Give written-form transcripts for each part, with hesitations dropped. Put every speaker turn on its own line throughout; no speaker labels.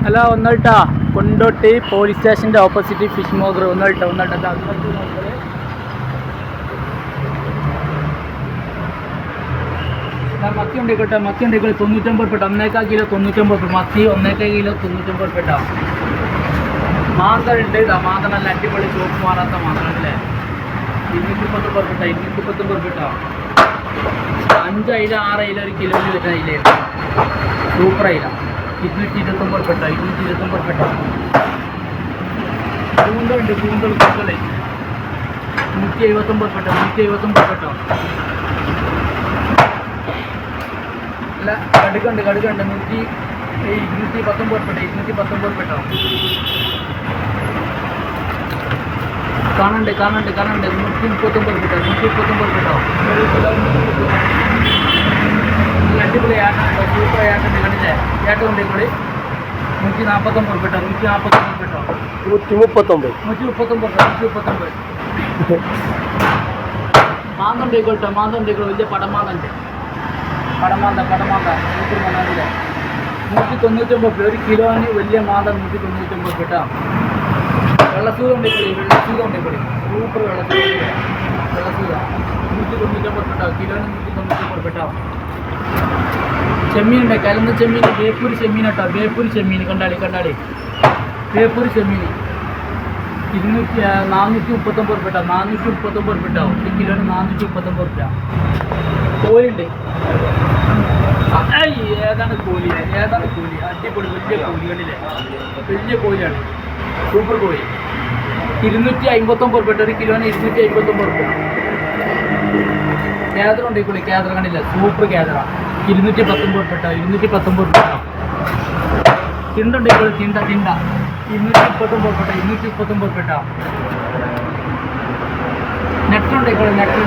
Hello ഒന്നോട്ടാ Kondotty police സ്റ്റേഷൻ്റെ opposite fish മോഗർ ഒന്നോട്ടാ മത്തി ഉണ്ടായിക്കോട്ടെ 99 പെട്ട 1.5 കിലോ 99 മത്തി 1.5 കിലോ 99 പെട്ട മാന്തൾ ഉണ്ട്. മാന്തൾ നല്ല അടിപൊളി ചോപ്പ് മാറാത്ത മാന്തളല്ലേ 219 പെട്ട 219 പെട്ട 5 അയില 6 അയില ഒരു കിലോയിൽ വരുന്ന അയിലായിരുന്നു. സൂപ്പർ അയില 229 പെട്ട 229 പെട്ട. കൂന്തലുണ്ട് കൂന്തൽ 179 പെട്ട 179 പെട്ട. അല്ല കടുക്കുണ്ട് 219 പെട്ട 219 പെട്ട. കാണണ്ട് 139 പെട്ട 139 പെട്ട. അടിപൊളി ഏട്ടനുണ്ടോ സൂപ്പർ ഏട്ടുണ്ട് കണ്ടില്ലേ ഏട്ടമുണ്ട് കൂടി 149 പെട്ട 149 പെട്ട 139 മാന്തണ്ടേക്കോട്ടെ വലിയ പടമാന്തണ്ട് പടമാന്ത സൂപ്പർ മണ്ണാണ്ടില്ലേ 199 ഒരു കിലോന് വലിയ മാന്ത 199 പെട്ട. വെള്ളസൂത ഉണ്ടെങ്കിൽ സൂപ്പർ വെള്ളസൂത 199 പെട്ട കിലോന് 199 പെട്ട. ചെമ്മീനുണ്ട് കലന്ന ചെമ്മീൻ ബേപ്പൂരി ചെമ്മീൻ കേട്ടോ ബേപ്പൂരി ചെമ്മീൻ കണ്ടാളി ബേപ്പൂരി ചെമ്മീൻ 439 പെട്ട 439 പെട്ട ഒരു കിലോന് 439 രൂപ. കോഴിയുണ്ട് ഏതാണ് കോഴി അടിപൊളി വലിയ കോഴി കണ്ടില്ലേ വലിയ കോഴിയാണ് സൂപ്പർ കോഴി 259 പെട്ട ഒരു കിലോന് 259 രൂപ. കേദറ ഉണ്ടെങ്കിൽ കേദറ കണ്ടില്ല സൂപ്പർ കേദറ 219 പെട്ട 219 രൂപ. തിണ്ടുണ്ടെങ്കിൽ തിണ്ട 239 പെട്ട 239 പെട്ട. നെറ്റുണ്ടെങ്കിൽ നെറ്റ്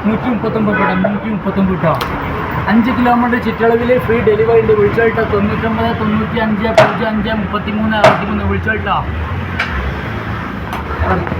139 പെട്ട 139 പെട്ട. 5 കിലോമീറ്റർ ചുറ്റളവിൽ ഫ്രീ ഡെലിവറി ഉണ്ട്. വിളിച്ചോട്ടോ 99 95 05 33 63 വിളിച്ചോട്ടോ.